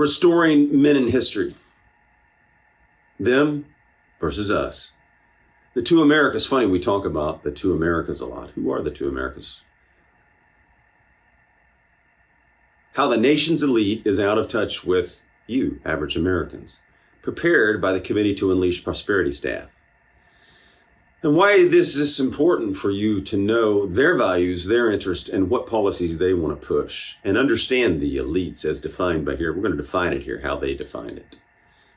restoring men in history. Them versus us. The two Americas. Funny, we talk about the two Americas a lot. Who are the two Americas? How the nation's elite is out of touch with you, average Americans. Prepared by the Committee to Unleash Prosperity staff. And why this is important for you to know their values, their interest, and what policies they want to push. And understand the elites as defined by here. We're going to define it here, how they defined it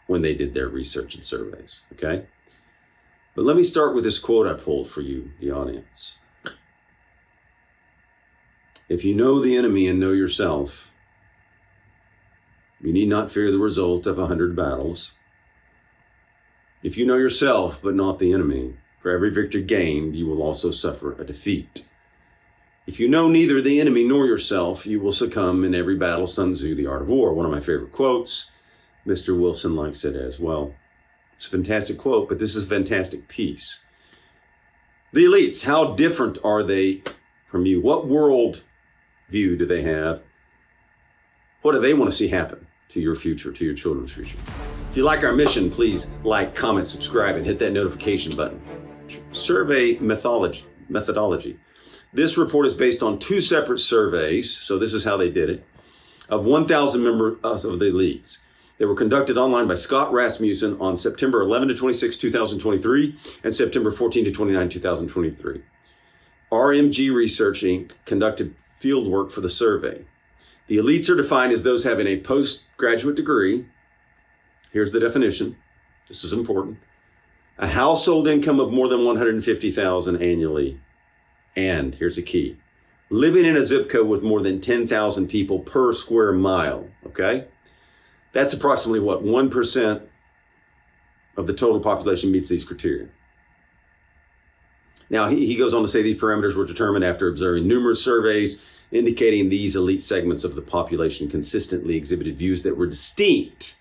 when they did their research and surveys, okay? But let me start with this quote I pulled for you, the audience. If you know the enemy and know yourself, you need not fear the result of 100 battles. If you know yourself, but not the enemy, for every victory gained, you will also suffer a defeat. If you know neither the enemy nor yourself, you will succumb in every battle. Sun Tzu, The Art of War, one of my favorite quotes. Mr. Wilson likes it as well. It's a fantastic quote, but this is a fantastic piece. The elites, how different are they from you? What world view do they have? What do they want to see happen to your future, to your children's future? If you like our mission, please like, comment, subscribe, and hit that notification button. Survey methodology. This report is based on 2 separate surveys, so this is how they did it, of 1,000 members of the elites. They were conducted online by Scott Rasmussen on September 11 to 26, 2023, and September 14 to 29, 2023. RMG Research Inc. conducted field work for the survey. The elites are defined as those having a postgraduate degree. Here's the definition. This is important. A household income of more than $150,000 annually. And here's the key. Living in a zip code with more than 10,000 people per square mile, okay? That's approximately what, 1% of the total population meets these criteria. Now, he goes on to say these parameters were determined after observing numerous surveys indicating these elite segments of the population consistently exhibited views that were distinct.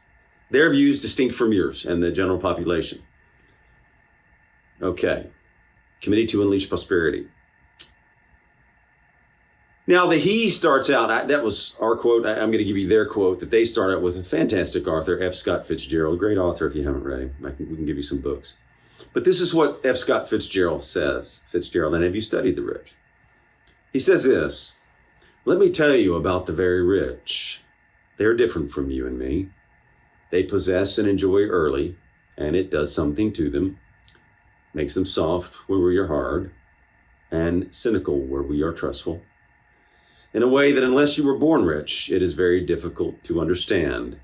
Their views distinct from yours and the general population. Okay. Committee to Unleash Prosperity. Now, he starts out, that was our quote. I'm going to give you their quote that they start out with. A fantastic author, F. Scott Fitzgerald. Great author if you haven't read him. We can give you some books. But this is what F. Scott Fitzgerald says. And have you studied the rich? He says this, let me tell you about the very rich. They're different from you and me. They possess and enjoy early, and it does something to them. Makes them soft where we are hard, and cynical where we are trustful. In a way that unless you were born rich, it is very difficult to understand.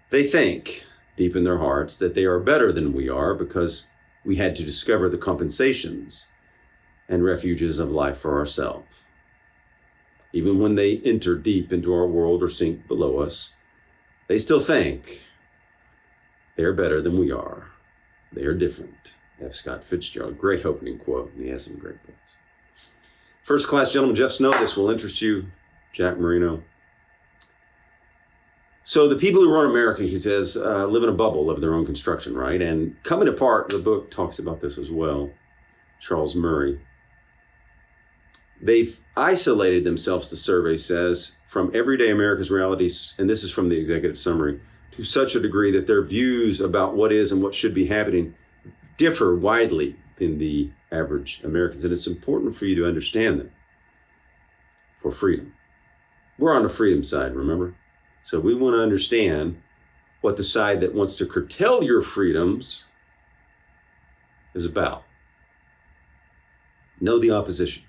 They think, deep in their hearts, that they are better than we are because we had to discover the compensations and refuges of life for ourselves. Even when they enter deep into our world or sink below us, they still think they are better than we are. They are different. F. Scott Fitzgerald, great opening quote, and he has some great books. First class gentleman, Jeff Snow, this will interest you, Jack Marino. So the people who run America, he says, live in a bubble of their own construction, right? And coming apart, the book talks about this as well, Charles Murray. They've isolated themselves, the survey says, from everyday America's realities, and this is from the executive summary, to such a degree that their views about what is and what should be happening differ widely in the average Americans. And it's important for you to understand them for freedom. We're on the freedom side, remember? So we want to understand what the side that wants to curtail your freedoms is about. Know the opposition.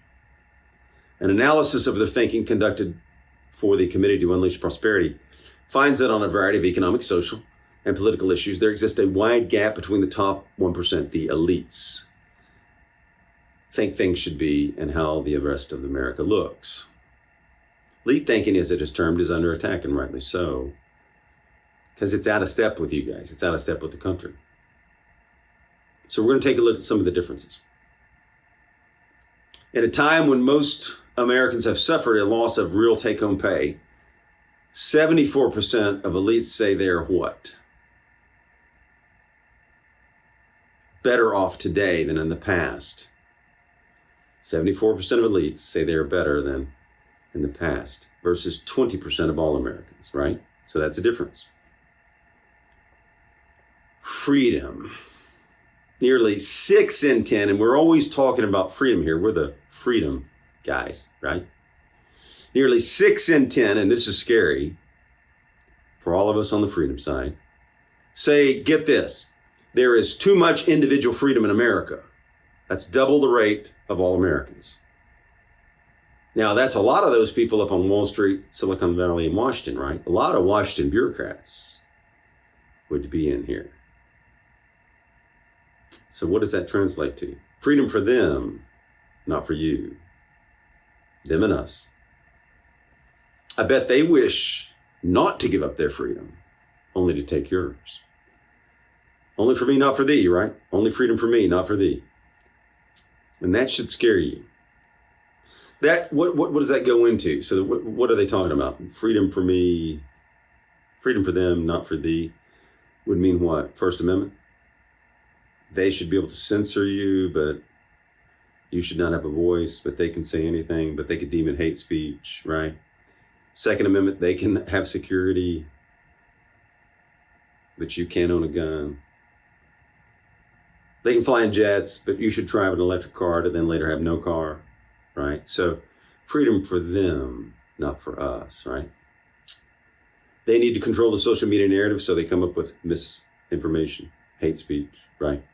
An analysis of their thinking conducted for the Committee to Unleash Prosperity finds that on a variety of economic, social, and political issues, there exists a wide gap between the top 1%, the elites, think things should be and how the rest of America looks. Elite thinking, as it is termed, is under attack, and rightly so, because it's out of step with you guys. It's out of step with the country. So we're going to take a look at some of the differences. At a time when most Americans have suffered a loss of real take-home pay, 74% of elites say they are what? Better off today than in the past. 74% of elites say they are better than in the past versus 20% of all Americans, right? So that's the difference. Freedom. Nearly 6 in 10, and we're always talking about freedom here. We're the freedom guys, right? Nearly 6 in 10, and this is scary for all of us on the freedom side, say, get this, there is too much individual freedom in America. That's double the rate of all Americans. Now, that's a lot of those people up on Wall Street, Silicon Valley, and Washington, right? A lot of Washington bureaucrats would be in here. So what does that translate to? Freedom for them, not for you. Them and us. I bet they wish not to give up their freedom, only to take yours. Only for me, not for thee, right? Only freedom for me, not for thee. And that should scare you. That what does that go into? So what are they talking about? Freedom for me, freedom for them, not for thee, would mean what? First Amendment? They should be able to censor you, but you should not have a voice, but they can say anything, but they could deem it hate speech, right? Second Amendment, they can have security, but you can't own a gun. They can fly in jets, but you should drive an electric car to then later have no car, right? So freedom for them, not for us, right? They need to control the social media narrative, so they come up with misinformation, hate speech, right?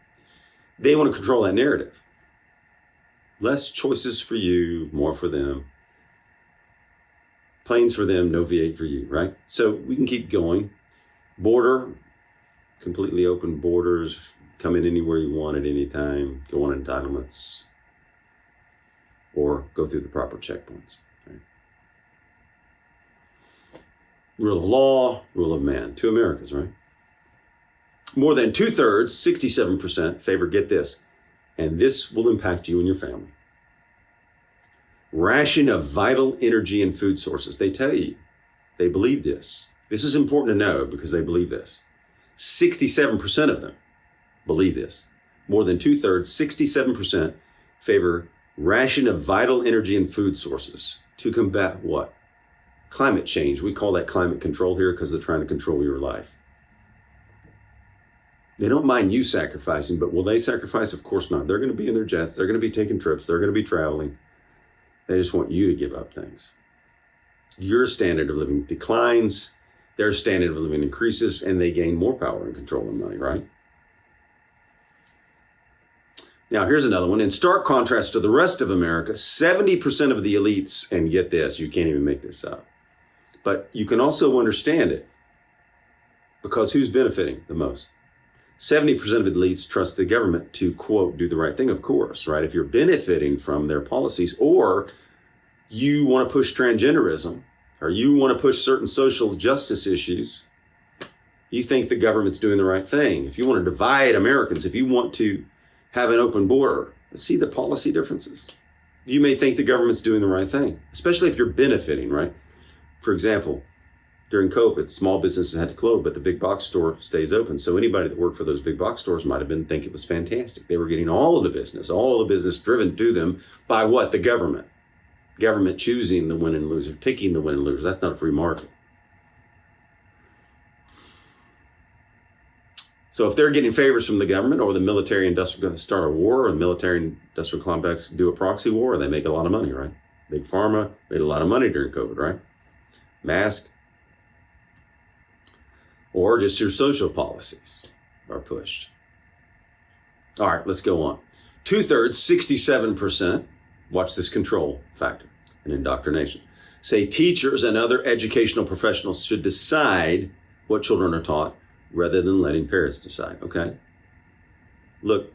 They want to control that narrative. Less choices for you, more for them. Planes for them, no V8 for you, right? So we can keep going. Border, completely open borders, come in anywhere you want at any time, go on entitlements, or go through the proper checkpoints. Right? Rule of law, rule of man. 2 Americas, right? More than 2/3, 67%, favor, get this, and this will impact you and your family. Ration of vital energy and food sources. They tell you, they believe this. This is important to know because they believe this. 67% of them believe this. More than 2/3, 67% favor ration of vital energy and food sources to combat what? Climate change. We call that climate control here because they're trying to control your life. They don't mind you sacrificing, but will they sacrifice? Of course not. They're going to be in their jets. They're going to be taking trips. They're going to be traveling. They just want you to give up things. Your standard of living declines. Their standard of living increases, and they gain more power and control and money, right? Now, here's another one. In stark contrast to the rest of America, 70% of the elites, and get this, you can't even make this up, but you can also understand it because who's benefiting the most? 70% of elites trust the government to, quote, do the right thing, of course, right? If you're benefiting from their policies, or you want to push transgenderism, or you want to push certain social justice issues, you think the government's doing the right thing. If you want to divide Americans, if you want to have an open border, see the policy differences. You may think the government's doing the right thing, especially if you're benefiting, right? For example, during COVID, small businesses had to close, but the big box store stays open. So anybody that worked for those big box stores might have been think it was fantastic. They were getting all of the business driven to them by what? The government. Government choosing the win and loser, picking the win and loser. That's not a free market. So if they're getting favors from the government or the military industrial start a war, or the military industrial complex do a proxy war, they make a lot of money, right? Big Pharma made a lot of money during COVID, right? Mask. Or just your social policies are pushed. All right, let's go on. 2/3, 67%, watch this control factor and indoctrination, say teachers and other educational professionals should decide what children are taught rather than letting parents decide, okay? Look,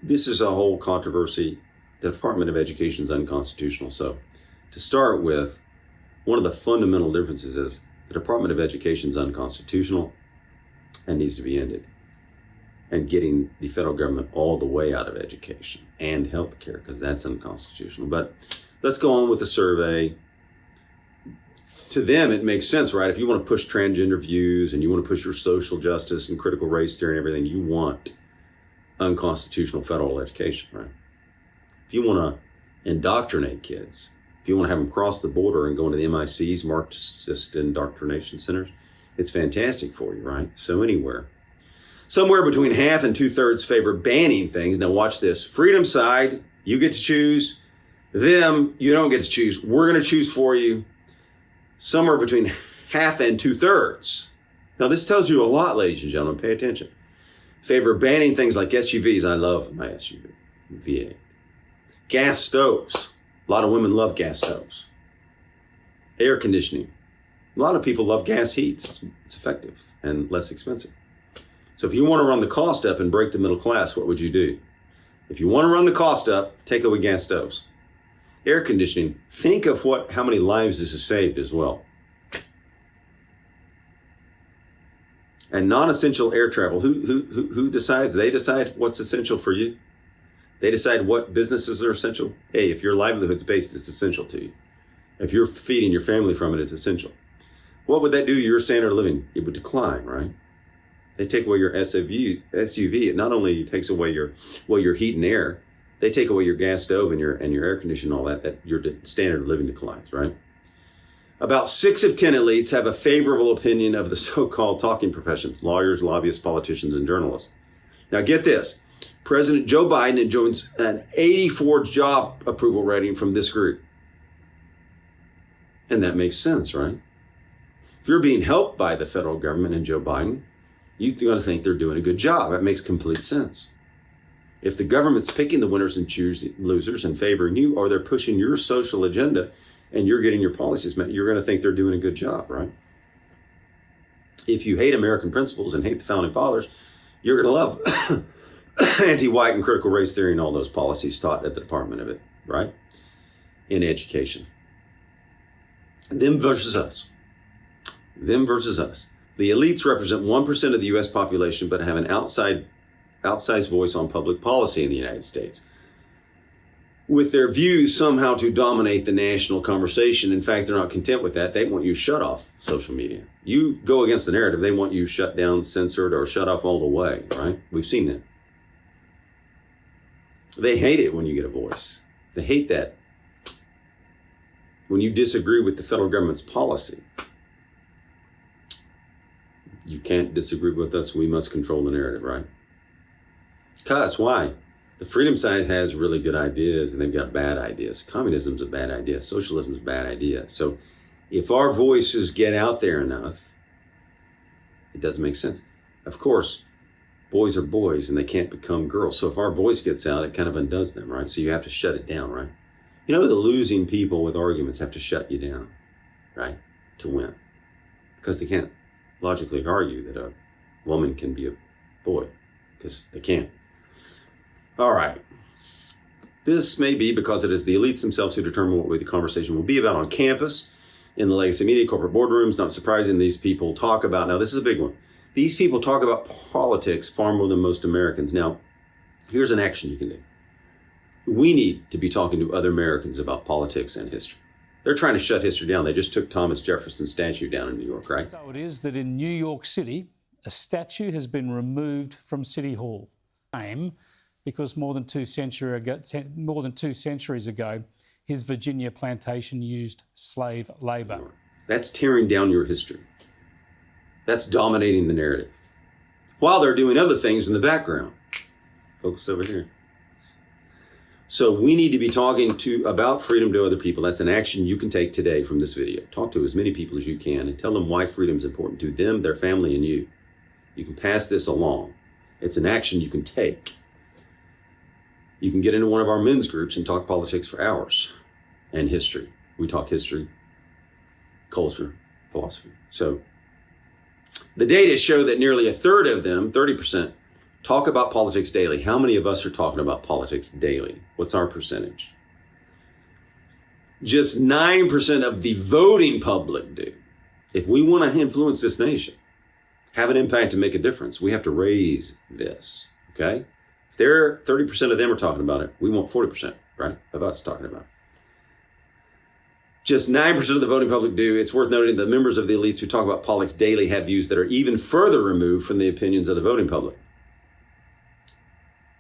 this is a whole controversy. The Department of Education is unconstitutional. So to start with, one of the fundamental differences is the Department of Education is unconstitutional and needs to be ended. And getting the federal government all the way out of education and healthcare, because that's unconstitutional. But let's go on with the survey. To them, it makes sense, right? If you want to push transgender views and you want to push your social justice and critical race theory and everything, you want unconstitutional federal education, right? If you want to indoctrinate kids, if you want to have them cross the border and go into the MICs, Marxist indoctrination centers, It's fantastic for you, right? So anywhere. Somewhere between half and 2/3 favor banning things. Now watch this. Freedom side, you get to choose. Them, you don't get to choose. We're going to choose for you. Somewhere between half and 2/3. Now this tells you a lot, ladies and gentlemen. Pay attention. Favor banning things like SUVs. I love my SUV, V8. Gas stoves. A lot of women love gas stoves. Air conditioning. A lot of people love gas heats. It's effective and less expensive. So if you want to run the cost up and break the middle class, what would you do? If you want to run the cost up, take away gas stoves. Air conditioning. Think of how many lives this has saved as well. And non-essential air travel. Who decides? They decide what's essential for you. They decide what businesses are essential. Hey, if your livelihood's based, it's essential to you. If you're feeding your family from it, it's essential. What would that do to your standard of living? It would decline, right? They take away your SUV. It not only takes away your heat and air, they take away your gas stove and your air conditioning, all that your standard of living declines, right? About 6 of 10 elites have a favorable opinion of the so-called talking professions, lawyers, lobbyists, politicians, and journalists. Now get this, President Joe Biden enjoys an 84 job approval rating from this group. And that makes sense, right? If you're being helped by the federal government and Joe Biden, you're going to think they're doing a good job. That makes complete sense. If the government's picking the winners and losers and favoring you, or they're pushing your social agenda and you're getting your policies met, you're going to think they're doing a good job, right? If you hate American principles and hate the founding fathers, you're going to love anti-white and critical race theory and all those policies taught at the Department of it, right? In education. Them versus us. Them versus us. The elites represent 1% of the U.S. population, but have an outsized voice on public policy in the United States, with their views somehow to dominate the national conversation. In fact, they're not content with that. They want you shut off social media. You go against the narrative, they want you shut down, censored, or shut off all the way, right? We've seen that. They hate it when you get a voice. They hate that when you disagree with the federal government's policy. You can't disagree with us. We must control the narrative, right? Because why? The freedom side has really good ideas and they've got bad ideas. Communism's a bad idea. Socialism's a bad idea. So if our voices get out there enough, it doesn't make sense. Of course, boys are boys and they can't become girls. So if our voice gets out, it kind of undoes them, right? So you have to shut it down, right? You know, the losing people with arguments have to shut you down, right? To win. Because they can't logically argue that a woman can be a boy, because they can't. All right. This may be because it is the elites themselves who determine what way the conversation will be about on campus, in the legacy media, corporate boardrooms. Not surprising, these people talk about, now this is a big one, these people talk about politics far more than most Americans. Now, here's an action you can do. We need to be talking to other Americans about politics and history. They're trying to shut history down. They just took Thomas Jefferson's statue down in New York, right? So it is that in New York City, a statue has been removed from City Hall. Because more than two centuries ago, his Virginia plantation used slave labour. That's tearing down your history. That's dominating the narrative. While they're doing other things in the background. Focus over here. So we need to be talking about freedom to other people. That's an action you can take today from this video. Talk to as many people as you can and tell them why freedom is important to them, their family, and you. You can pass this along. It's an action you can take. You can get into one of our men's groups and talk politics for hours and history. We talk history, culture, philosophy. So the data show that nearly a third of them, 30%, talk about politics daily. How many of us are talking about politics daily? What's our percentage? Just 9% of the voting public do. If we want to influence this nation, have an impact and make a difference, we have to raise this, okay? If 30% of them are talking about it, we want 40%, right, of us talking about it. Just 9% of the voting public do. It's worth noting that members of the elites who talk about politics daily have views that are even further removed from the opinions of the voting public.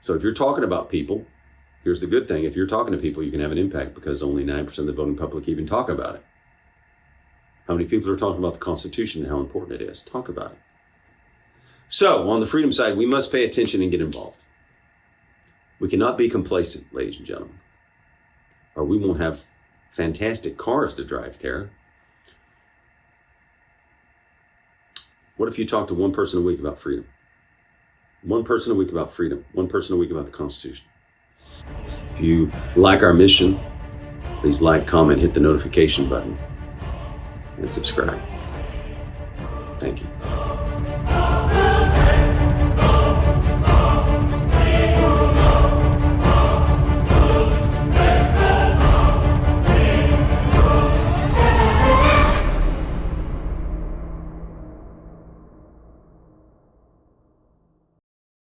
So if you're talking about people, here's the good thing. If you're talking to people, you can have an impact because only 9% of the voting public even talk about it. How many people are talking about the Constitution and how important it is? Talk about it. So, on the freedom side, we must pay attention and get involved. We cannot be complacent, ladies and gentlemen, or we won't have fantastic cars to drive, Tara. What if you talk to one person a week about freedom? One person a week about freedom. One person a week about the Constitution. If you like our mission, please like, comment, hit the notification button, and subscribe. Thank you.